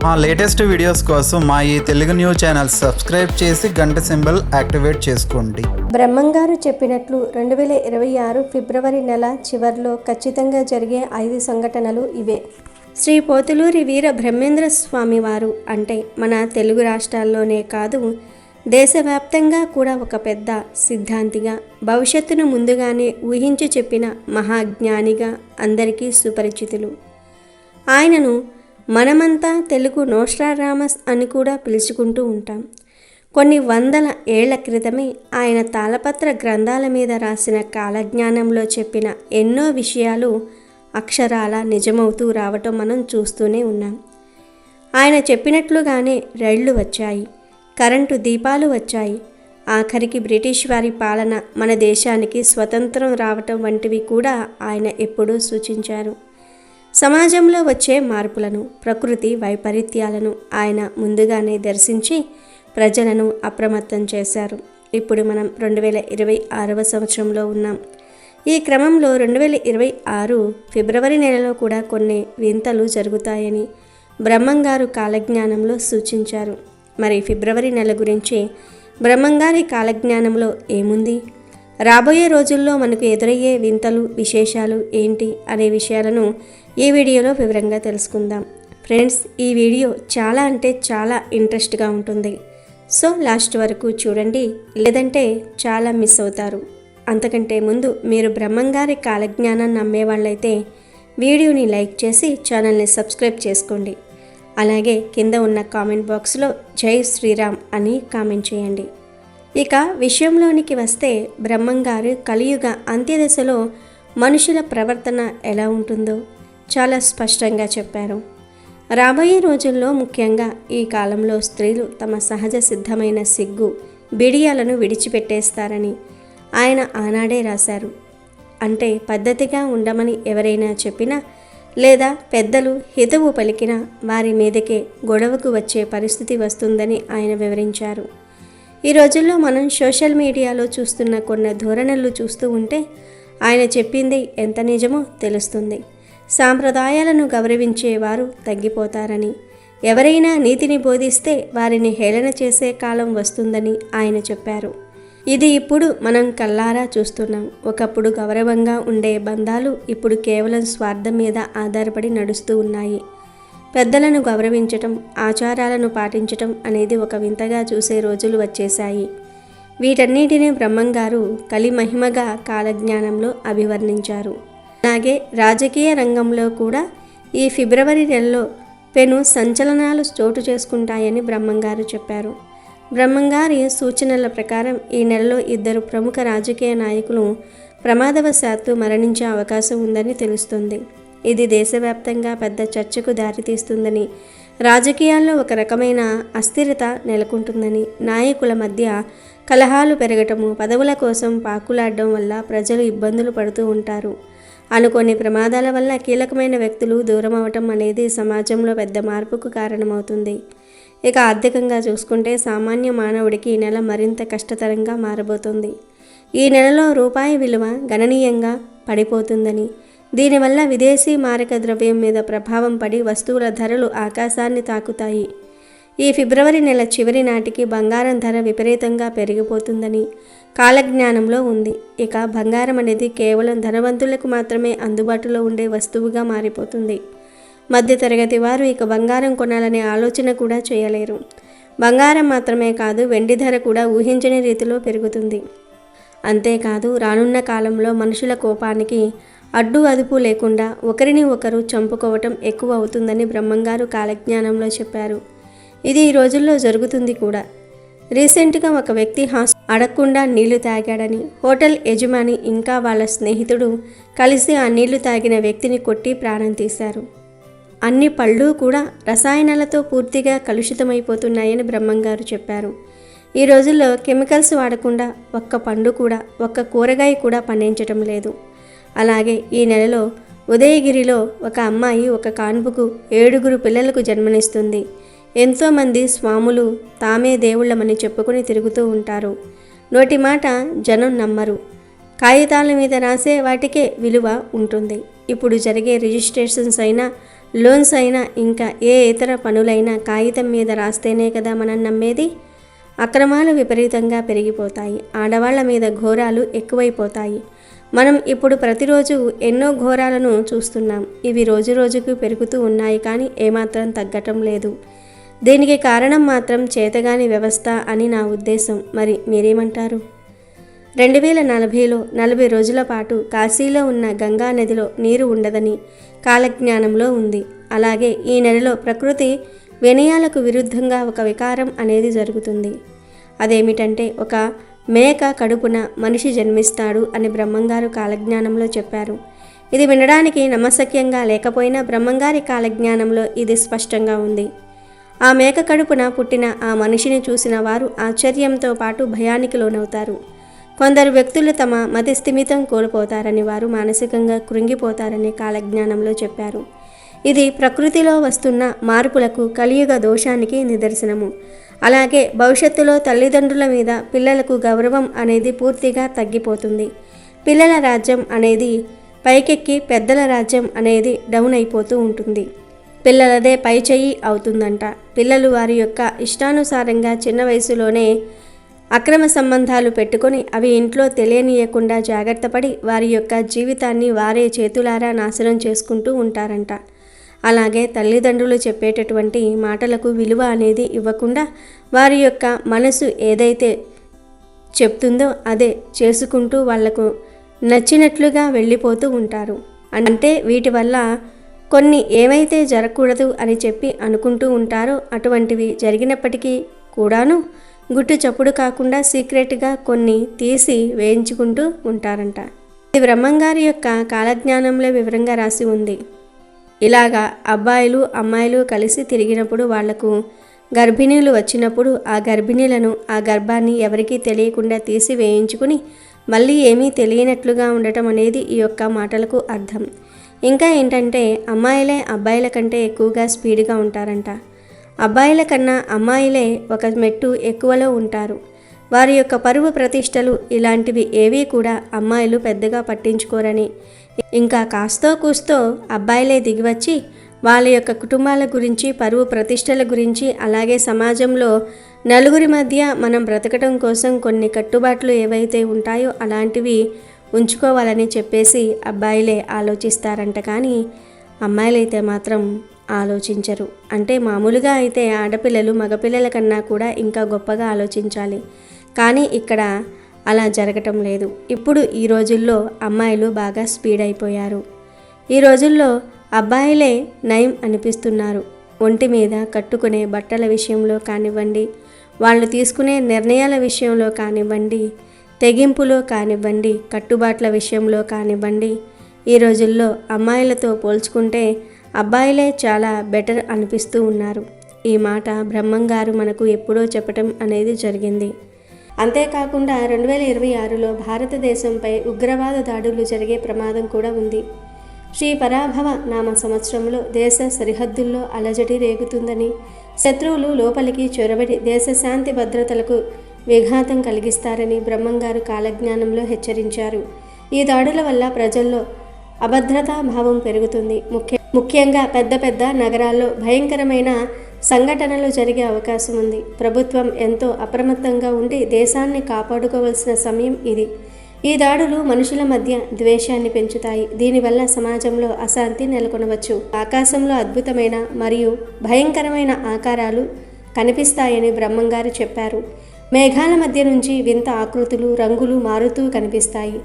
మా latest videos కోసం మా ఈ తెలుగు న్యూస్ ఛానల్ సబ్స్క్రైబ్ చేసి గంట సింబల్ యాక్టివేట్ చేసుకోండి. బ్రహ్మంగారు చెప్పినట్లు 2026 ఫిబ్రవరి నెల చివరిలో ఖచ్చితంగా జరిగే 5 సంఘటనలు ఇవే. శ్రీ పోతులూరి వీర బ్రహ్మేంద్ర స్వామి వారు అంటే మన తెలుగు రాష్ట్రాల్లోనే కాదు, దేశవ్యాప్తంగా కూడా ఒక పెద్ద సిద్ధాంతిగా, భవిష్యత్తును ముందుగానే ఊహించి చెప్పిన మహాజ్ఞానిగా అందరికీ సుపరిచితులు. ఆయనను మనమంతా తెలుగు నోస్ట్రాడామస్ అని కూడా పిలుచుకుంటూ ఉంటాం. కొన్ని వందల ఏళ్ల క్రితమే ఆయన తాళపత్ర గ్రంథాల మీద రాసిన కాలజ్ఞానంలో చెప్పిన ఎన్నో విషయాలు అక్షరాల నిజమవుతూ రావటం మనం చూస్తూనే ఉన్నాం. ఆయన చెప్పినట్లుగానే రైళ్లు వచ్చాయి, కరెంటు దీపాలు వచ్చాయి, ఆఖరికి బ్రిటిష్ వారి పాలన మన దేశానికి స్వతంత్రం రావటం వంటివి కూడా ఆయన ఎప్పుడూ సూచించారు. సమాజంలో వచ్చే మార్పులను, ప్రకృతి వైపరీత్యాలను ఆయన ముందుగానే దర్శించి ప్రజలను అప్రమత్తం చేశారు. ఇప్పుడు మనం 2026వ సంవత్సరంలో ఉన్నాం. ఈ క్రమంలో 2026 ఫిబ్రవరి నెలలో కూడా కొన్ని వింతలు జరుగుతాయని బ్రహ్మంగారు కాలజ్ఞానంలో సూచించారు. మరి ఫిబ్రవరి నెల గురించి బ్రహ్మంగారి కాలజ్ఞానంలో ఏముంది? రాబోయే రోజుల్లో మనకు ఎదురయ్యే వింతలు, విశేషాలు ఏంటి అనే విషయాలను ఈ వీడియోలో వివరంగా తెలుసుకుందాం. ఫ్రెండ్స్, ఈ వీడియో చాలా అంటే చాలా ఇంట్రెస్ట్గా ఉంటుంది. సో లాస్ట్ వరకు చూడండి, లేదంటే చాలా మిస్ అవుతారు. అంతకంటే ముందు మీరు బ్రహ్మంగారి కాలజ్ఞానాన్ని నమ్మేవాళ్ళైతే వీడియోని లైక్ చేసి ఛానల్ని సబ్స్క్రైబ్ చేసుకోండి. అలాగే కింద ఉన్న కామెంట్ బాక్స్లో జై శ్రీరామ్ అని కామెంట్ చేయండి. ఇక విషయంలోనికి వస్తే, బ్రహ్మంగారు కలియుగ అంత్యదశలో మనుషుల ప్రవర్తన ఎలా ఉంటుందో చాలా స్పష్టంగా చెప్పారు. రాబోయే రోజుల్లో ముఖ్యంగా ఈ కాలంలో స్త్రీలు తమ సహజ సిద్ధమైన సిగ్గు, బిడియాలను విడిచిపెట్టేస్తారని ఆయన ఆనాడే రాశారు. అంటే పద్ధతిగా ఉండమని ఎవరైనా చెప్పినా లేదా పెద్దలు హితవు పలికినా వారి మీదకే గొడవకు వచ్చే పరిస్థితి వస్తుందని ఆయన వివరించారు. ఈ రోజుల్లో మనం సోషల్ మీడియాలో చూస్తున్న కొన్ని ధోరణులు చూస్తూ ఉంటే ఆయన చెప్పింది ఎంత నిజమో తెలుస్తుంది. సాంప్రదాయాలను గౌరవించేవారు తగ్గిపోతారని, ఎవరైనా నీతిని బోధిస్తే వారిని హేళన చేసే కాలం వస్తుందని ఆయన చెప్పారు. ఇది ఇప్పుడు మనం కళ్ళారా చూస్తున్నాం. ఒకప్పుడు గౌరవంగా ఉండే బంధాలు ఇప్పుడు కేవలం స్వార్థం మీద ఆధారపడి నడుస్తూ ఉన్నాయి. పెద్దలను గౌరవించటం, ఆచారాలను పాటించటం అనేది ఒక వింతగా చూసే రోజులు వచ్చేశాయి. వీటన్నిటినీ బ్రహ్మంగారు కలిమహిమగా కాలజ్ఞానంలో అభివర్ణించారు. అలాగే రాజకీయ రంగంలో కూడా ఈ ఫిబ్రవరి నెలలో పెను సంచలనాలు చోటు చేసుకుంటాయని బ్రహ్మంగారు చెప్పారు. బ్రహ్మంగారి సూచనల ప్రకారం ఈ నెలలో 2 ప్రముఖ రాజకీయ నాయకులు ప్రమాదవశాత్తు మరణించే అవకాశం ఉందని తెలుస్తుంది. ఇది దేశవ్యాప్తంగా పెద్ద చర్చకు దారితీస్తుందని, రాజకీయాల్లో ఒక రకమైన అస్థిరత నెలకొంటుందని, నాయకుల మధ్య కలహాలు పెరగటము, పదవుల కోసం పాకులాడడం వల్ల ప్రజలు ఇబ్బందులు పడుతూ ఉంటారు. అనుకోని ప్రమాదాల వల్ల కీలకమైన వ్యక్తులు దూరం అవటం అనేది సమాజంలో పెద్ద మార్పుకు కారణమవుతుంది. ఇక ఆర్థికంగా చూసుకుంటే సామాన్య మానవుడికి ఈ నెల మరింత కష్టతరంగా మారబోతుంది. ఈ నెలలో రూపాయి విలువ గణనీయంగా పడిపోతుందని, దీనివల్ల విదేశీ మారక ద్రవ్యం మీద ప్రభావం పడి వస్తువుల ధరలు ఆకాశాన్ని తాకుతాయి. ఈ ఫిబ్రవరి నెల చివరి నాటికి బంగారం ధర విపరీతంగా పెరిగిపోతుందని కాలజ్ఞానంలో ఉంది. ఇక బంగారం అనేది కేవలం ధనవంతులకు మాత్రమే అందుబాటులో ఉండే వస్తువుగా మారిపోతుంది. మధ్యతరగతి వారు ఇక బంగారం కొనాలనే ఆలోచన కూడా చేయలేరు. బంగారం మాత్రమే కాదు, వెండి ధర కూడా ఊహించని రీతిలో పెరుగుతుంది. అంతేకాదు, రానున్న కాలంలో మనుషుల కోపానికి అడ్డు అదుపు లేకుండా ఒకరిని ఒకరు చంపుకోవటం ఎక్కువ అవుతుందని బ్రహ్మంగారు కాలజ్ఞానంలో చెప్పారు. ఇది ఈ రోజుల్లో జరుగుతుంది కూడా. రీసెంట్గా ఒక వ్యక్తి అడగకుండా నీళ్లు తాగాడని హోటల్ యజమాని ఇంకా వాళ్ళ స్నేహితుడు కలిసి ఆ నీళ్లు తాగిన వ్యక్తిని కొట్టి ప్రాణం తీశారు. అన్ని పళ్ళు కూడా రసాయనాలతో పూర్తిగా కలుషితమైపోతున్నాయని బ్రహ్మంగారు చెప్పారు. ఈ రోజుల్లో కెమికల్స్ వాడకుండా ఒక్క పండు కూడా, ఒక్క కూరగాయ కూడా పండించటం లేదు. అలాగే ఈ నెలలో ఉదయగిరిలో ఒక అమ్మాయి ఒక కాన్పుకు 7 పిల్లలకు జన్మనిస్తుంది. ఎంతోమంది స్వాములు తామే దేవుళ్ళమని చెప్పుకొని తిరుగుతూ ఉంటారు. నోటి మాట జనం నమ్మరు. కాగితాల మీద రాసే వాటికే విలువ ఉంటుంది. ఇప్పుడు జరిగే రిజిస్ట్రేషన్స్ అయినా లోన్స్ అయినా ఇంకా ఏ ఇతర పనులైనా కాగితం మీద రాస్తేనే కదా మనం నమ్మేది. అక్రమాలు విపరీతంగా పెరిగిపోతాయి. ఆడవాళ్ల మీద ఘోరాలు ఎక్కువైపోతాయి. మనం ఇప్పుడు ప్రతిరోజు ఎన్నో ఘోరాలను చూస్తున్నాం. ఇవి రోజురోజుకు పెరుగుతూ ఉన్నాయి, కానీ ఏమాత్రం తగ్గటం లేదు. దీనికి కారణం మాత్రం చేతగాని వ్యవస్థ అని నా ఉద్దేశం. మరి మీరేమంటారు? 2040లో 40 రోజుల పాటు కాశీలో ఉన్న గంగా నదిలో నీరు ఉండదని కాలజ్ఞానంలో ఉంది. అలాగే ఈ నెలలో ప్రకృతి వినయాలకు విరుద్ధంగా ఒక వికారం అనేది జరుగుతుంది. అదేమిటంటే ఒక మేక కడుపున మనిషి జన్మిస్తాడు అని బ్రహ్మంగారు కాలజ్ఞానంలో చెప్పారు. ఇది వినడానికి నమ్మశక్యంగా లేకపోయినా బ్రహ్మంగారి కాలజ్ఞానంలో ఇది స్పష్టంగా ఉంది. ఆ మేక కడుపున పుట్టిన ఆ మనిషిని చూసిన వారు ఆశ్చర్యంతో పాటు భయానికి లోనవుతారు. కొందరు వ్యక్తులు తమ మతిస్థిమితం కోల్పోతారని, వారు మానసికంగా కృంగిపోతారని కాలజ్ఞానంలో చెప్పారు. ఇది ప్రకృతిలో వస్తున్న మార్పులకు, కలియుగ దోషానికి నిదర్శనము. అలాగే భవిష్యత్తులో తల్లిదండ్రుల మీద పిల్లలకు గౌరవం అనేది పూర్తిగా తగ్గిపోతుంది. పిల్లల రాజ్యం అనేది పైకెక్కి పెద్దల రాజ్యం అనేది డౌన్ అయిపోతూ ఉంటుంది. పిల్లలదే పై చెయ్యి అవుతుందంట. పిల్లలు వారి యొక్క ఇష్టానుసారంగా చిన్న వయసులోనే అక్రమ సంబంధాలు పెట్టుకొని అవి ఇంట్లో తెలియనీయకుండా జాగ్రత్త పడి వారి యొక్క జీవితాన్ని వారే చేతులారా నాశనం చేసుకుంటూ ఉంటారంట. అలాగే తల్లిదండ్రులు చెప్పేటటువంటి మాటలకు విలువ అనేది ఇవ్వకుండా వారి యొక్క మనసు ఏదైతే చెప్తుందో అదే చేసుకుంటూ వాళ్లకు నచ్చినట్లుగా వెళ్ళిపోతూ ఉంటారు. అంటే వీటి వల్ల కొన్ని ఏవైతే జరగకూడదు అని చెప్పి అనుకుంటూ ఉంటారో అటువంటివి జరిగినప్పటికీ కూడాను గుట్టు చప్పుడు కాకుండా సీక్రెట్గా కొన్ని తీసి వేయించుకుంటూ ఉంటారంట. ఇది బ్రహ్మంగారి యొక్క కాలజ్ఞానంలో వివరంగా రాసి ఉంది. ఇలాగా అబ్బాయిలు అమ్మాయిలు కలిసి తిరిగినప్పుడు వాళ్లకు గర్భిణీలు వచ్చినప్పుడు ఆ గర్భిణీలను ఆ గర్భాన్ని ఎవరికీ తెలియకుండా తీసి వేయించుకుని మళ్ళీ ఏమీ తెలియనట్లుగా ఉండటం అనేది ఈ యొక్క మాటలకు అర్థం. ఇంకా ఏంటంటే అమ్మాయిలే అబ్బాయిల కంటే ఎక్కువగా స్పీడ్గా ఉంటారంట. అబ్బాయిల కన్నా అమ్మాయిలే ఒక మెట్టు ఎక్కువలో ఉంటారు. వారి యొక్క పరువు ప్రతిష్టలు ఇలాంటివి ఏవీ కూడా అమ్మాయిలు పెద్దగా పట్టించుకోరని, ఇంకా కాస్తో కూస్తో అబ్బాయిలే దిగివచ్చి వాళ్ళ యొక్క కుటుంబాల గురించి, పరువు ప్రతిష్టల గురించి, అలాగే సమాజంలో నలుగురి మధ్య మనం బ్రతకడం కోసం కొన్ని కట్టుబాట్లు ఏవైతే ఉంటాయో అలాంటివి ఉంచుకోవాలని చెప్పేసి అబ్బాయిలే ఆలోచిస్తారంట. కానీ అమ్మాయిలైతే మాత్రం ఆలోచించరు. అంటే మామూలుగా అయితే ఆడపిల్లలు మగపిల్లల కన్నా కూడా ఇంకా గొప్పగా ఆలోచించాలి. కానీ ఇక్కడ అలా జరగటం లేదు. ఇప్పుడు ఈ రోజుల్లో అమ్మాయిలు బాగా స్పీడ్ అయిపోయారు. ఈ రోజుల్లో అబ్బాయిలే నయం అనిపిస్తున్నారు. ఒంటి మీద కట్టుకునే బట్టల విషయంలో కానివ్వండి, వాళ్ళు తీసుకునే నిర్ణయాల విషయంలో కానివ్వండి, తెగింపులో కానివ్వండి, కట్టుబాట్ల విషయంలో కానివ్వండి, ఈ రోజుల్లో అమ్మాయిలతో పోల్చుకుంటే అబ్బాయిలే చాలా బెటర్ అనిపిస్తూ ఉన్నారు. ఈ మాట బ్రహ్మంగారు మనకు ఎప్పుడో చెప్పటం అనేది జరిగింది. అంతేకాకుండా 2026లో భారతదేశంపై ఉగ్రవాద దాడులు జరిగే ప్రమాదం కూడా ఉంది. శ్రీ పరాభవ నామ సంవత్సరంలో దేశ సరిహద్దుల్లో అలజడి రేగుతుందని, శత్రువులు లోపలికి చొరబడి దేశ శాంతి భద్రతలకు విఘాతం కలిగిస్తారని బ్రహ్మంగారు కాలజ్ఞానంలో హెచ్చరించారు. ఈ దాడుల వల్ల ప్రజల్లో అభద్రతా భావం పెరుగుతుంది. ముఖ్యంగా పెద్ద పెద్ద నగరాల్లో భయంకరమైన సంఘటనలు జరిగే అవకాశం ఉంది. ప్రభుత్వం ఎంతో అప్రమత్తంగా ఉండి దేశాన్ని కాపాడుకోవాల్సిన సమయం ఇది. ఈ దాడులు మనుషుల మధ్య ద్వేషాన్ని పెంచుతాయి. దీనివల్ల సమాజంలో అశాంతి నెలకొనవచ్చు. ఆకాశంలో అద్భుతమైన మరియు భయంకరమైన ఆకారాలు కనిపిస్తాయని బ్రహ్మంగారు చెప్పారు. మేఘాల మధ్య నుంచి వింత ఆకృతులు, రంగులు మారుతూ కనిపిస్తాయి.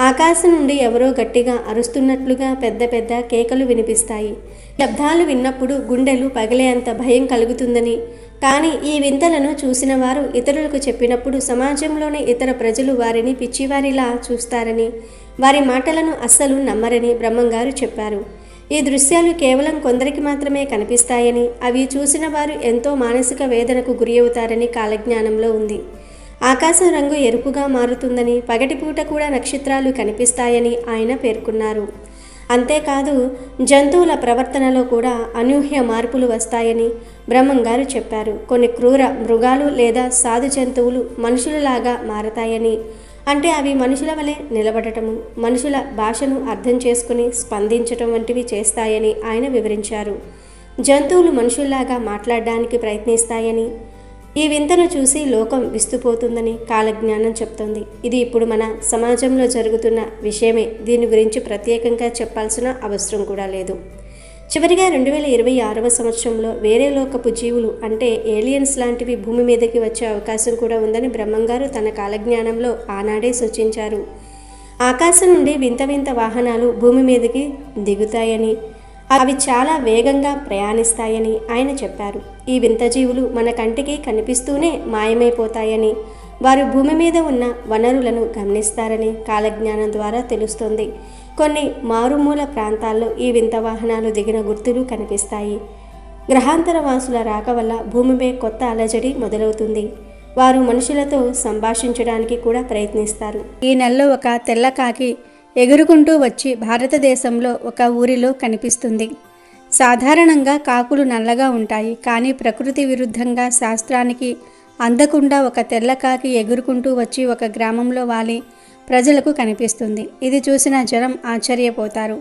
ఆకాశం నుండి ఎవరో గట్టిగా అరుస్తున్నట్లుగా పెద్ద పెద్ద కేకలు వినిపిస్తాయి. శబ్దాలు విన్నప్పుడు గుండెలు పగిలేంత భయం కలుగుతుందని, కానీ ఈ వింతలను చూసిన వారు ఇతరులకు చెప్పినప్పుడు సమాజంలోని ఇతర ప్రజలు వారిని పిచ్చివారిలా చూస్తారని, వారి మాటలను అస్సలు నమ్మరని బ్రహ్మంగారు చెప్పారు. ఈ దృశ్యాలు కేవలం కొందరికి మాత్రమే కనిపిస్తాయని, అవి చూసిన వారు ఎంతో మానసిక వేదనకు గురి అవుతారని కాలజ్ఞానంలో ఉంది. ఆకాశం రంగు ఎరుపుగా మారుతుందని, పగటిపూట కూడా నక్షత్రాలు కనిపిస్తాయని ఆయన పేర్కొన్నారు. అంతేకాదు జంతువుల ప్రవర్తనలో కూడా అనూహ్య మార్పులు వస్తాయని బ్రహ్మంగారు చెప్పారు. కొన్ని క్రూర మృగాలు లేదా సాధు జంతువులు మనుషులలాగా మారతాయని, అంటే అవి మనుషుల వలె నిలబడటము, మనుషుల భాషను అర్థం చేసుకుని స్పందించటం వంటివి చేస్తాయని ఆయన వివరించారు. జంతువులు మనుషుల్లాగా మాట్లాడడానికి ప్రయత్నిస్తాయని, ఈ వింతను చూసి లోకం విస్తుపోతుందని కాలజ్ఞానం చెప్తోంది. ఇది ఇప్పుడు మన సమాజంలో జరుగుతున్న విషయమే. దీని గురించి ప్రత్యేకంగా చెప్పాల్సిన అవసరం కూడా లేదు. చివరిగా 2026వ సంవత్సరంలో వేరే లోకపు జీవులు అంటే ఏలియన్స్ లాంటివి భూమి మీదకి వచ్చే అవకాశం కూడా ఉందని బ్రహ్మంగారు తన కాలజ్ఞానంలో ఆనాడే సూచించారు. ఆకాశం నుండి వింత వింత వాహనాలు భూమి మీదకి దిగుతాయని, అవి చాలా వేగంగా ప్రయాణిస్తాయని ఆయన చెప్పారు. ఈ వింత జీవులు మన కంటికి కనిపిస్తూనే మాయమైపోతాయని, వారు భూమి మీద ఉన్న వనరులను గమనిస్తారని కాలజ్ఞానం ద్వారా తెలుస్తోంది. కొన్ని మారుమూల ప్రాంతాల్లో ఈ వింత వాహనాలు దిగిన గుర్తులు కనిపిస్తాయి. గ్రహాంతర వాసుల రాక వల్ల భూమిపై కొత్త అలజడి మొదలవుతుంది. వారు మనుషులతో సంభాషించడానికి కూడా ప్రయత్నిస్తారు. ఈ నెలలో ఒక తెల్ల కాకి ఎగురుకుంటూ వచ్చి భారతదేశంలో ఒక ఊరిలో కనిపిస్తుంది. సాధారణంగా కాకులు నల్లగా ఉంటాయి, కానీ ప్రకృతి విరుద్ధంగా శాస్త్రానికి అందకుండా ఒక తెల్ల కాకి ఎగురుకుంటూ వచ్చి ఒక గ్రామంలో వాలి ప్రజలకు కనిపిస్తుంది. ఇది చూసిన జనం ఆశ్చర్యపోతారు.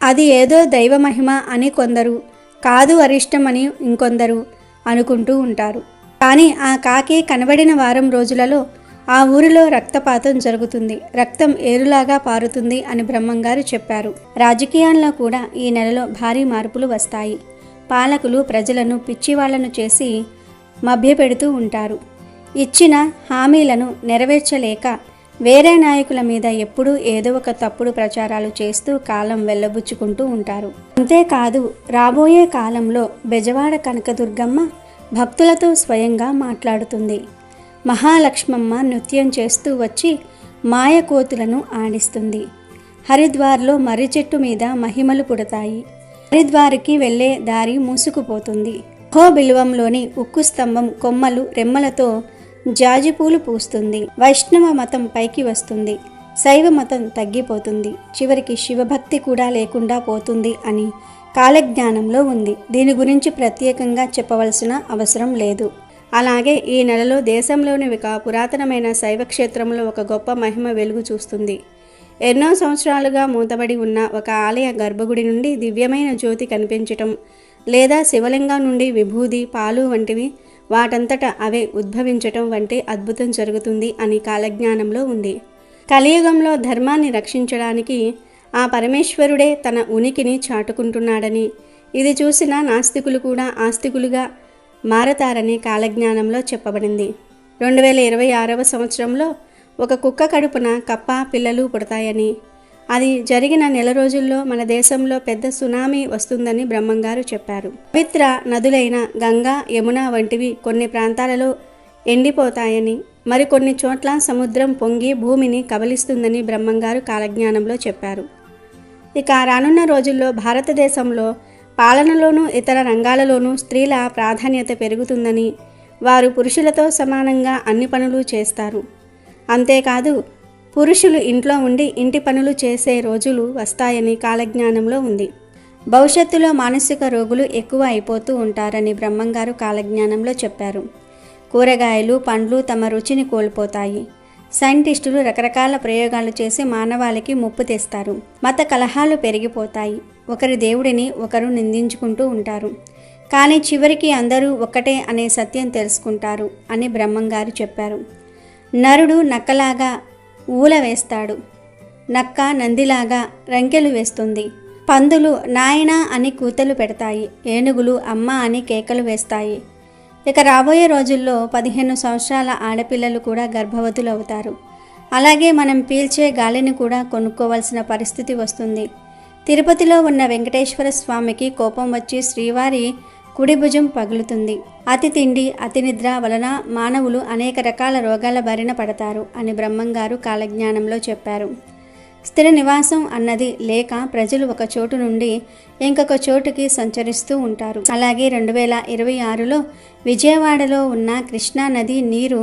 అది ఏదో దైవ మహిమ అని కొందరు, కాదు అరిష్టం అని ఇంకొందరు అనుకుంటూ ఉంటారు. కానీ ఆ కాకి కనబడిన వారం రోజులలో ఆ ఊరిలో రక్తపాతం జరుగుతుంది, రక్తం ఏరులాగా పారుతుంది అని బ్రహ్మంగారు చెప్పారు. రాజకీయాల్లో కూడా ఈ నెలలో భారీ మార్పులు వస్తాయి. పాలకులు ప్రజలను పిచ్చివాళ్లను చేసి మభ్యపెడుతూ ఉంటారు. ఇచ్చిన హామీలను నెరవేర్చలేక వేరే నాయకుల మీద ఎప్పుడూ ఏదో ఒక తప్పుడు ప్రచారాలు చేస్తూ కాలం వెళ్ళబుచ్చుకుంటూ ఉంటారు. అంతేకాదు, రాబోయే కాలంలో బెజవాడ కనకదుర్గమ్మ భక్తులతో స్వయంగా మాట్లాడుతుంది. మహాలక్ష్మమ్మ నృత్యం చేస్తూ వచ్చి మాయకోతులను ఆడిస్తుంది. హరిద్వార్లో మర్రి చెట్టు మీద మహిమలు పుడతాయి. హరిద్వార్కి వెళ్లే దారి మూసుకుపోతుంది. బిల్వంలోని ఉక్కు స్తంభం కొమ్మలు రెమ్మలతో జాజిపూలు పూస్తుంది. వైష్ణవ మతం పైకి వస్తుంది, శైవ మతం తగ్గిపోతుంది, చివరికి శివభక్తి కూడా లేకుండా పోతుంది అని కాలజ్ఞానంలో ఉంది. దీని గురించి ప్రత్యేకంగా చెప్పవలసిన అవసరం లేదు. అలాగే ఈ నెలలో దేశంలోని ఒక పురాతనమైన శైవ క్షేత్రంలో ఒక గొప్ప మహిమ వెలుగు చూస్తుంది. ఎన్నో సంవత్సరాలుగా మూతబడి ఉన్న ఒక ఆలయ గర్భగుడి నుండి దివ్యమైన జ్యోతి కనిపించటం, లేదా శివలింగం నుండి విభూది, పాలు వంటివి వాటంతట అవే ఉద్భవించటం వంటి అద్భుతం జరుగుతుంది అని కాలజ్ఞానంలో ఉంది. కలియుగంలో ధర్మాన్ని రక్షించడానికి ఆ పరమేశ్వరుడే తన ఉనికిని చాటుకుంటున్నాడని, ఇది చూసిన నాస్తికులు కూడా ఆస్తికులుగా మారతారని కాలజ్ఞానంలో చెప్పబడింది. 2026వ సంవత్సరంలో ఒక కుక్క కడుపున కప్ప పిల్లలు పుడతాయని, అది జరిగిన నెల రోజుల్లో మన దేశంలో పెద్ద సునామీ వస్తుందని బ్రహ్మంగారు చెప్పారు. పవిత్ర నదులైన గంగా, యమున వంటివి కొన్ని ప్రాంతాలలో ఎండిపోతాయని, మరికొన్ని చోట్ల సముద్రం పొంగి భూమిని కబలిస్తుందని బ్రహ్మంగారు కాలజ్ఞానంలో చెప్పారు. ఇక రానున్న రోజుల్లో భారతదేశంలో పాలనలోనూ ఇతర రంగాలలోనూ స్త్రీల ప్రాధాన్యత పెరుగుతుందని, వారు పురుషులతో సమానంగా అన్ని పనులు చేస్తారు. అంతేకాదు, పురుషులు ఇంట్లో ఉండి ఇంటి పనులు చేసే రోజులు వస్తాయని కాలజ్ఞానంలో ఉంది. భవిష్యత్తులో మానసిక రోగులు ఎక్కువ అయిపోతూ ఉంటారని బ్రహ్మంగారు కాలజ్ఞానంలో చెప్పారు. కూరగాయలు, పండ్లు తమ రుచిని కోల్పోతాయి. సైంటిస్టులు రకరకాల ప్రయోగాలు చేసి మానవాళికి ముప్పు తెస్తారు. మత కలహాలు పెరిగిపోతాయి. ఒకరి దేవుడిని ఒకరు నిందించుకుంటూ ఉంటారు. కానీ చివరికి అందరూ ఒక్కటే అనే సత్యం తెలుసుకుంటారు అని బ్రహ్మంగారు చెప్పారు. నరుడు నక్కలాగా ఊల వేస్తాడు, నక్క నందిలాగా రంకెలు వేస్తుంది, పందులు నాయనా అని కూతలు పెడతాయి, ఏనుగులు అమ్మ అని కేకలు వేస్తాయి. ఇక రాబోయే రోజుల్లో 15 సంవత్సరాల ఆడపిల్లలు కూడా గర్భవతులు అవుతారు. అలాగే మనం పీల్చే గాలిని కూడా కొనుక్కోవాల్సిన పరిస్థితి వస్తుంది. తిరుపతిలో ఉన్న వెంకటేశ్వర స్వామికి కోపం వచ్చి శ్రీవారి కుడి భుజం పగులుతుంది. అతి తిండి, అతి నిద్ర వలన మానవులు అనేక రకాల రోగాల బారిన పడతారు అని బ్రహ్మంగారు కాలజ్ఞానంలో చెప్పారు. స్థిర నివాసం అన్నది లేక ప్రజలు ఒక చోటు నుండి ఇంకొక చోటుకి సంచరిస్తూ ఉంటారు. అలాగే 2026లో విజయవాడలో ఉన్న కృష్ణా నది నీరు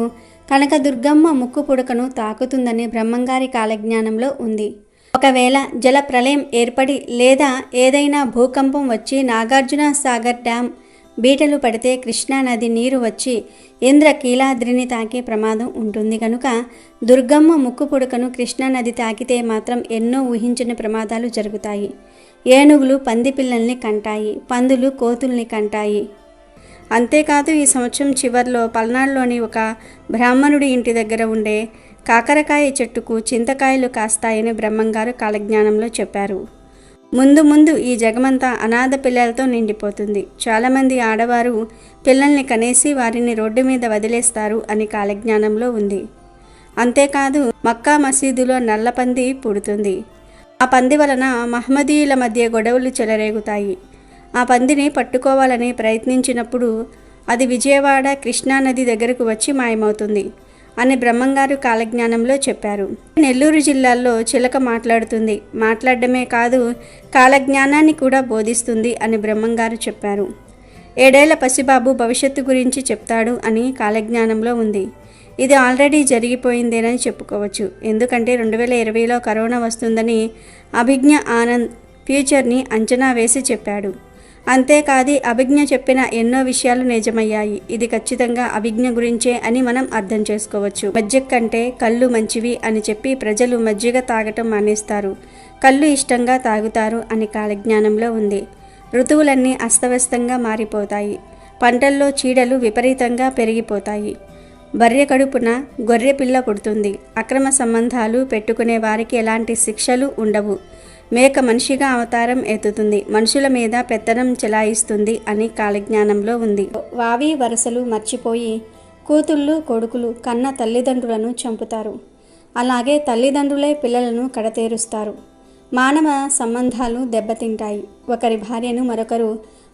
కనకదుర్గమ్మ ముక్కు పుడకను తాకుతుందని బ్రహ్మంగారి కాలజ్ఞానంలో ఉంది. ఒకవేళ జల ప్రళయం ఏర్పడి లేదా ఏదైనా భూకంపం వచ్చి నాగార్జున సాగర్ డ్యాం బీటలు పడితే కృష్ణానది నీరు వచ్చి ఇంద్రకీలాద్రిని తాకే ప్రమాదం ఉంటుంది కనుక దుర్గమ్మ ముక్కు పుడకను కృష్ణానది తాకితే మాత్రం ఎన్నో ఊహించని ప్రమాదాలు జరుగుతాయి. ఏనుగులు పంది పిల్లల్ని కంటాయి, పందులు కోతుల్ని కంటాయి. అంతేకాదు ఈ సంవత్సరం చివర్లో పల్నాడులోని ఒక బ్రాహ్మణుడి ఇంటి దగ్గర ఉండే కాకరకాయ చెట్టుకు చింతకాయలు కాస్తాయని బ్రహ్మంగారు కాలజ్ఞానంలో చెప్పారు. ముందు ఈ జగమంతా అనాథ పిల్లలతో నిండిపోతుంది. చాలామంది ఆడవారు పిల్లల్ని కనేసి వారిని రోడ్డు మీద వదిలేస్తారు అని కాలజ్ఞానంలో ఉంది. అంతేకాదు మక్కా మసీదులో నల్లపంది పుడుతుంది. ఆ పంది వలన మహమ్మదీయుల మధ్య గొడవలు చెలరేగుతాయి. ఆ పందిని పట్టుకోవాలని ప్రయత్నించినప్పుడు అది విజయవాడ కృష్ణానది దగ్గరకు వచ్చి మాయమవుతుంది అని బ్రహ్మంగారు కాలజ్ఞానంలో చెప్పారు. నెల్లూరు జిల్లాలో చిలక మాట్లాడుతుంది, మాట్లాడడమే కాదు కాలజ్ఞానాన్ని కూడా బోధిస్తుంది అని బ్రహ్మంగారు చెప్పారు. 7 ఏళ్ల పసిబాబు భవిష్యత్తు గురించి చెప్తాడు అని కాలజ్ఞానంలో ఉంది. ఇది ఆల్రెడీ జరిగిపోయిందేనని చెప్పుకోవచ్చు. ఎందుకంటే 2020లో కరోనా వస్తుందని అభిజ్ఞ ఆనంద్ ఫ్యూచర్ని అంచనా వేసి చెప్పాడు. అంతేకాదు అభిజ్ఞ చెప్పిన ఎన్నో విషయాలు నిజమయ్యాయి. ఇది ఖచ్చితంగా అభిజ్ఞ గురించే అని మనం అర్థం చేసుకోవచ్చు. మజ్జిగ కంటే కళ్ళు మంచివి అని చెప్పి ప్రజలు మజ్జిగ తాగటం మానేస్తారు, కళ్ళు ఇష్టంగా తాగుతారు అని కాలజ్ఞానంలో ఉంది. ఋతువులన్నీ అస్తవ్యస్తంగా మారిపోతాయి, పంటల్లో చీడలు విపరీతంగా పెరిగిపోతాయి, బర్రె కడుపున గొర్రె పిల్ల పుడుతుంది, అక్రమ సంబంధాలు పెట్టుకునే వారికి ఎలాంటి శిక్షలు ఉండవు, మేక మనిషిగా అవతారం ఎత్తుతుంది, మనుషుల మీద పెత్తనం చెలాయిస్తుంది అని కాలజ్ఞానంలో ఉంది. వావి వరసలు మర్చిపోయి కూతుళ్ళు కొడుకులు కన్న తల్లిదండ్రులను చంపుతారు. అలాగే తల్లిదండ్రులే పిల్లలను కడతేరుస్తారు. మానవ సంబంధాలు దెబ్బతింటాయి. ఒకరి భార్యను మరొకరు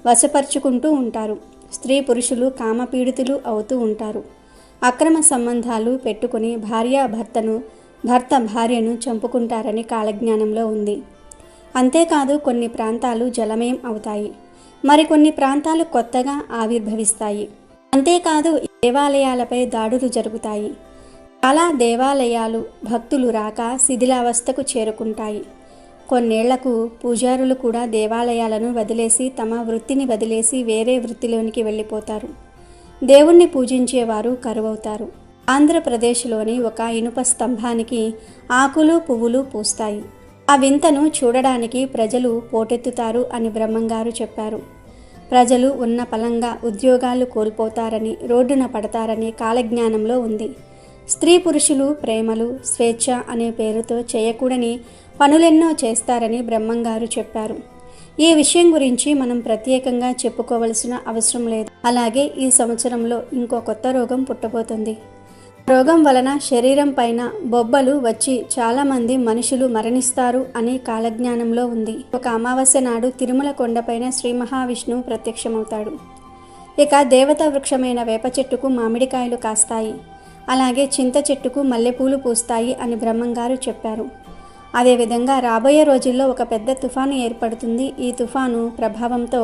వశపరుచుకుంటూ ఉంటారు. స్త్రీ పురుషులు కామపీడితులు అవుతూ ఉంటారు. అక్రమ సంబంధాలు పెట్టుకుని భర్త భార్యను చంపుకుంటారని కాలజ్ఞానంలో ఉంది. అంతేకాదు కొన్ని ప్రాంతాలు జలమయం అవుతాయి, మరికొన్ని ప్రాంతాలు కొత్తగా ఆవిర్భవిస్తాయి. అంతేకాదు దేవాలయాలపై దాడులు జరుగుతాయి. చాలా దేవాలయాలు భక్తులు రాక శిథిలావస్థకు చేరుకుంటాయి. కొన్నేళ్లకు పూజారులు కూడా దేవాలయాలను వదిలేసి తమ వృత్తిని వదిలేసి వేరే వృత్తిలోనికి వెళ్ళిపోతారు. దేవుణ్ణి పూజించేవారు కరువవుతారు. ఆంధ్రప్రదేశ్లోని ఒక ఇనుప స్తంభానికి ఆకులు పువ్వులు పూస్తాయి. ఆ వింతను చూడడానికి ప్రజలు పోటెత్తుతారు అని బ్రహ్మంగారు చెప్పారు. ప్రజలు ఉన్న పలంగా ఉద్యోగాలు కోల్పోతారని, రోడ్డున పడతారని కాలజ్ఞానంలో ఉంది. స్త్రీ పురుషులు ప్రేమలు స్వేచ్ఛ అనే పేరుతో చేయకూడని పనులెన్నో చేస్తారని బ్రహ్మంగారు చెప్పారు. ఈ విషయం గురించి మనం ప్రత్యేకంగా చెప్పుకోవలసిన అవసరం లేదు. అలాగే ఈ సంవత్సరంలో ఇంకో కొత్త రోగం పుట్టబోతుంది. రోగం వలన శరీరం పైన బొబ్బలు వచ్చి చాలామంది మనుషులు మరణిస్తారు అని కాలజ్ఞానంలో ఉంది. ఒక అమావాస్య నాడు తిరుమల కొండపైన శ్రీ మహావిష్ణువు ప్రత్యక్షమవుతాడు. ఇక దేవతా వృక్షమైన వేప చెట్టుకు మామిడికాయలు కాస్తాయి, అలాగే చింత చెట్టుకు మల్లెపూలు పూస్తాయి అని బ్రహ్మంగారు చెప్పారు. అదేవిధంగా రాబోయే రోజుల్లో ఒక పెద్ద తుఫాను ఏర్పడుతుంది. ఈ తుఫాను ప్రభావంతో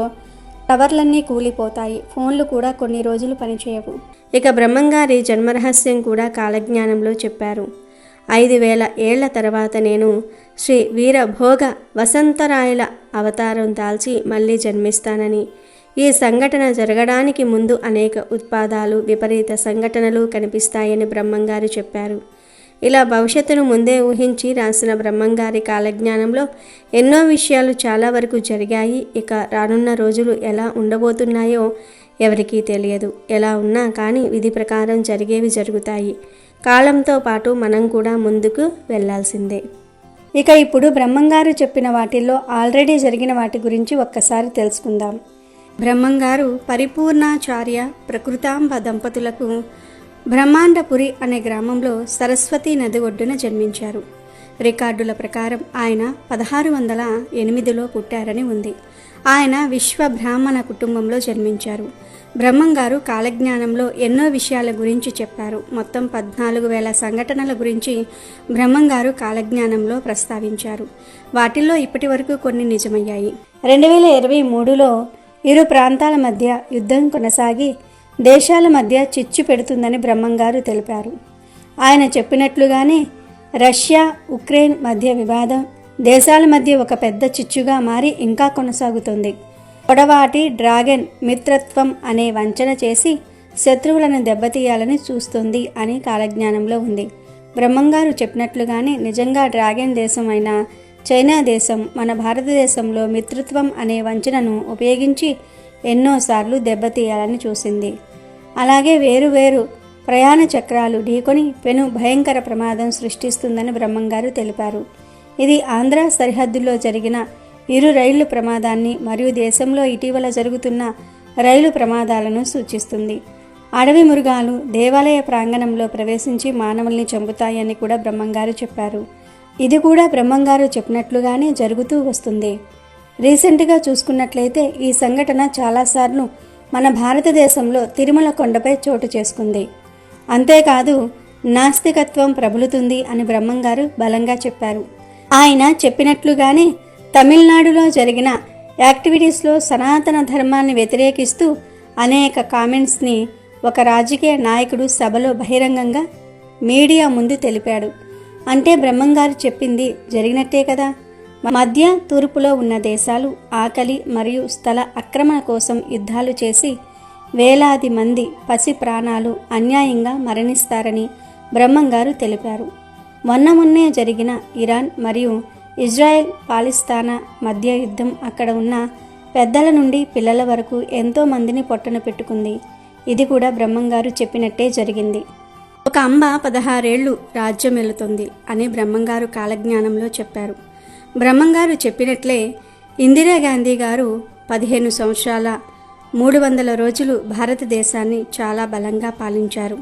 టవర్లన్నీ కూలిపోతాయి, ఫోన్లు కూడా కొన్ని రోజులు పనిచేయవు. ఇక బ్రహ్మంగారి జన్మరహస్యం కూడా కాలజ్ఞానంలో చెప్పారు. 5000 ఏళ్ల తర్వాత నేను శ్రీ వీరభోగ వసంతరాయల అవతారం దాల్చి మళ్ళీ జన్మిస్తానని, ఈ సంఘటన జరగడానికి ముందు అనేక ఉత్పాదాలు విపరీత సంఘటనలు కనిపిస్తాయని బ్రహ్మంగారు చెప్పారు. ఇలా భవిష్యత్తును ముందే ఊహించి రాసిన బ్రహ్మంగారి కాలజ్ఞానంలో ఎన్నో విషయాలు చాలా వరకు జరిగాయి. ఇక రానున్న రోజులు ఎలా ఉండబోతున్నాయో ఎవరికీ తెలియదు. ఎలా ఉన్నా కానీ విధి ప్రకారం జరిగేవి జరుగుతాయి. కాలంతో పాటు మనం కూడా ముందుకు వెళ్ళాల్సిందే. ఇక ఇప్పుడు బ్రహ్మంగారు చెప్పిన వాటిల్లో ఆల్రెడీ జరిగిన వాటి గురించి ఒక్కసారి తెలుసుకుందాం. బ్రహ్మంగారు పరిపూర్ణాచార్య ప్రకృతాంబ దంపతులకు బ్రహ్మాండపురి అనే గ్రామంలో సరస్వతీ నది ఒడ్డున జన్మించారు. రికార్డుల ప్రకారం ఆయన 1608లో పుట్టారని ఉంది. ఆయన విశ్వ బ్రాహ్మణ కుటుంబంలో జన్మించారు. బ్రహ్మంగారు కాలజ్ఞానంలో ఎన్నో విషయాల గురించి చెప్పారు. మొత్తం 14,000 సంఘటనల గురించి బ్రహ్మంగారు కాలజ్ఞానంలో ప్రస్తావించారు. వాటిల్లో ఇప్పటి వరకు కొన్ని నిజమయ్యాయి. 2023లో ఇరు ప్రాంతాల మధ్య యుద్ధం కొనసాగి దేశాల మధ్య చిచ్చు పెడుతుందని బ్రహ్మంగారు తెలిపారు. ఆయన చెప్పినట్లుగానే రష్యా ఉక్రెయిన్ మధ్య వివాదం దేశాల మధ్య ఒక పెద్ద చిచ్చుగా మారి ఇంకా కొనసాగుతుంది. పొడవాటి డ్రాగన్ మిత్రత్వం అనే వంచన చేసి శత్రువులను దెబ్బతీయాలని చూస్తుంది అని కాలజ్ఞానంలో ఉంది. బ్రహ్మంగారు చెప్పినట్లుగానే నిజంగా డ్రాగన్ దేశం అయిన చైనా దేశం మన భారతదేశంలో మిత్రత్వం అనే వంచనను ఉపయోగించి ఎన్నోసార్లు దెబ్బతీయాలని చూసింది. అలాగే వేరు ప్రయాణ చక్రాలు ఢీకొని పెను భయంకర ప్రమాదం సృష్టిస్తుందని బ్రహ్మంగారు తెలిపారు. ఇది ఆంధ్ర సరిహద్దుల్లో జరిగిన ఇరు రైళ్లు ప్రమాదాన్ని మరియు దేశంలో ఇటీవల జరుగుతున్న రైలు ప్రమాదాలను సూచిస్తుంది. అడవి మృగాలు దేవాలయ ప్రాంగణంలో ప్రవేశించి మానవుల్ని చంపుతాయని కూడా బ్రహ్మంగారు చెప్పారు. ఇది కూడా బ్రహ్మంగారు చెప్పినట్లుగానే జరుగుతూ వస్తుంది. రీసెంట్గా చూసుకున్నట్లయితే ఈ సంఘటన చాలాసార్లు మన భారతదేశంలో తిరుమల కొండపై చోటు చేసుకుంది. అంతేకాదు నాస్తికత్వం ప్రబలుతుంది అని బ్రహ్మంగారు బలంగా చెప్పారు. ఆయన చెప్పినట్లుగానే తమిళనాడులో జరిగిన యాక్టివిటీస్లో సనాతన ధర్మాన్ని వ్యతిరేకిస్తూ అనేక కామెంట్స్ని ఒక రాజకీయ నాయకుడు సభలో బహిరంగంగా మీడియా ముందు తెలిపాడు. అంటే బ్రహ్మంగారు చెప్పింది జరిగినట్టే కదా. మధ్య తూర్పులో ఉన్న దేశాలు ఆకలి మరియు స్థల ఆక్రమణ కోసం యుద్ధాలు చేసి వేలాది మంది పసి ప్రాణాలు అన్యాయంగా మరణిస్తారని బ్రహ్మంగారు తెలిపారు. మొన్నే జరిగిన ఇరాన్ మరియు ఇజ్రాయెల్ పాలిస్తానా మధ్య యుద్ధం అక్కడ ఉన్న పెద్దల నుండి పిల్లల వరకు ఎంతో మందిని పొట్టన పెట్టుకుంది. ఇది కూడా బ్రహ్మంగారు చెప్పినట్టే జరిగింది. ఒక అంబ 16 ఏళ్లు రాజ్యం వెళుతుంది అని బ్రహ్మంగారు కాలజ్ఞానంలో చెప్పారు. బ్రహ్మంగారు చెప్పినట్లే ఇందిరాగాంధీ గారు 15 సంవత్సరాల 300 రోజులు భారతదేశాన్ని చాలా బలంగా పాలించారు.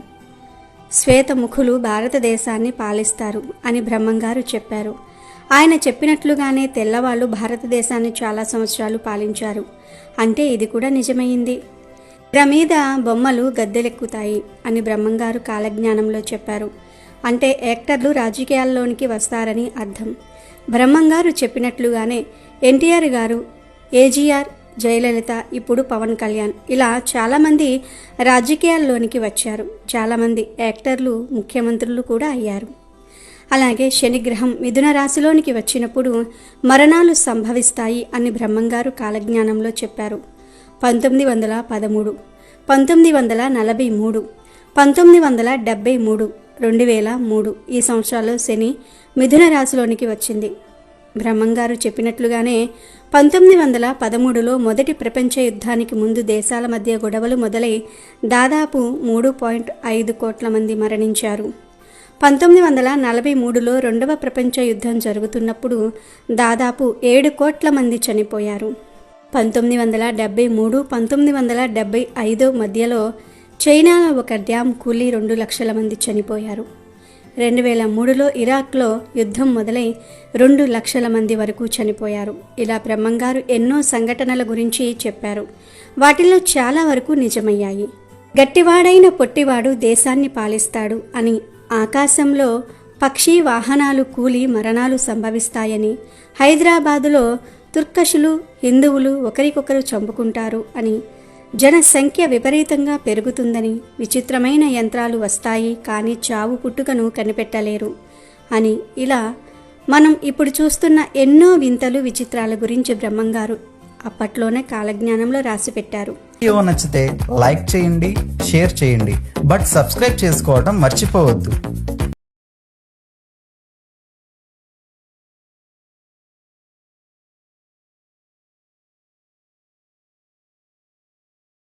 శ్వేతముఖులు భారతదేశాన్ని పాలిస్తారు అని బ్రహ్మంగారు చెప్పారు. ఆయన చెప్పినట్లుగానే తెల్లవాళ్ళు భారతదేశాన్ని చాలా సంవత్సరాలు పాలించారు. అంటే ఇది కూడా నిజమైంది. తెర మీద బొమ్మలు గద్దెలెక్కుతాయి అని బ్రహ్మంగారు కాలజ్ఞానంలో చెప్పారు. అంటే యాక్టర్లు రాజకీయాల్లోనికి వస్తారని అర్థం. బ్రహ్మంగారు చెప్పినట్లుగానే ఎన్టీఆర్ గారు, ఏజీఆర్, జయలలిత, ఇప్పుడు పవన్ కళ్యాణ్ ఇలా చాలామంది రాజకీయాల్లోనికి వచ్చారు. చాలామంది యాక్టర్లు ముఖ్యమంత్రులు కూడా అయ్యారు. అలాగే శనిగ్రహం మిథున రాశిలోనికి వచ్చినప్పుడు మరణాలు సంభవిస్తాయి అని బ్రహ్మంగారు కాలజ్ఞానంలో చెప్పారు. 1913, 1943, 1973, 2003 ఈ సంవత్సరాల్లో శని మిథున రాశిలోనికి వచ్చింది. బ్రహ్మంగారు చెప్పినట్లుగానే 1913లో మొదటి ప్రపంచ యుద్ధానికి ముందు దేశాల మధ్య గొడవలు మొదలై దాదాపు 3.5 కోట్ల మంది మరణించారు. 1943లో రెండవ ప్రపంచ యుద్ధం జరుగుతున్నప్పుడు దాదాపు 7 కోట్ల మంది చనిపోయారు. 1973, 1975 మధ్యలో చైనాలో ఒక డ్యామ్ కూలి 2 లక్షల మంది చనిపోయారు. 2003లో ఇరాక్లో యుద్ధం మొదలై 2 లక్షల మంది వరకు చనిపోయారు. ఇలా బ్రహ్మంగారు ఎన్నో సంఘటనల గురించి చెప్పారు. వాటిల్లో చాలా వరకు నిజమయ్యాయి. గట్టివాడైన పొట్టివాడు దేశాన్ని పాలిస్తాడు అని, ఆకాశంలో పక్షి వాహనాలు కూలి మరణాలు సంభవిస్తాయని, హైదరాబాదులో తుర్కషులు హిందువులు ఒకరికొకరు చంపుకుంటారు అని, జనసంఖ్య విపరీతంగా పెరుగుతుందని, విచిత్రమైన యంత్రాలు వస్తాయి కానీ చావు పుట్టుకను కనిపెట్టలేరు అని, ఇలా మనం ఇప్పుడు చూస్తున్న ఎన్నో వింతలు విచిత్రాల గురించి బ్రహ్మంగారు అప్పట్లోనే కాలజ్ఞానంలో రాసిపెట్టారు. వీడియో నచ్చితే లైక్ చేయండి, షేర్ చేయండి, బట్ సబ్స్క్రైబ్ చేసుకోవడం మర్చిపోవద్దు.